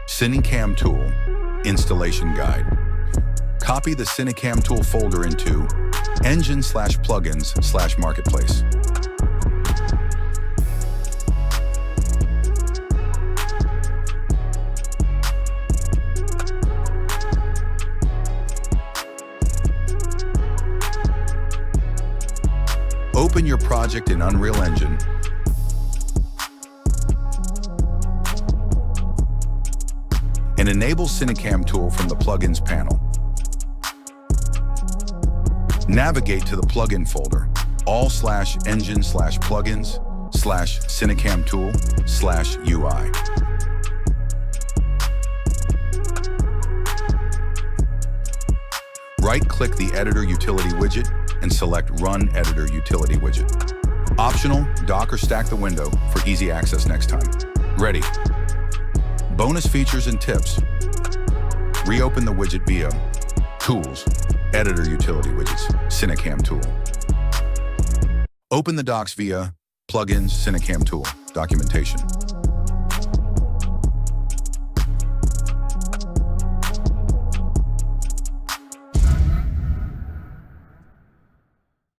CineCamTool Installation Guide. Copy the CineCamTool folder into Engine/Plugins/Marketplace. Open your project in Unreal Engine. And enable CineCamTool from the Plugins panel. Navigate to the plugin folder, all/engine/plugins/CineCamTool/UI. Right-click the Editor Utility widget and select Run Editor Utility widget. Optional, dock or stack the window for easy access next time. Ready. Bonus features and tips. Reopen the widget via Tools, Editor Utility Widgets, CineCamTool. Open the docs via Plugins, CineCamTool, Documentation.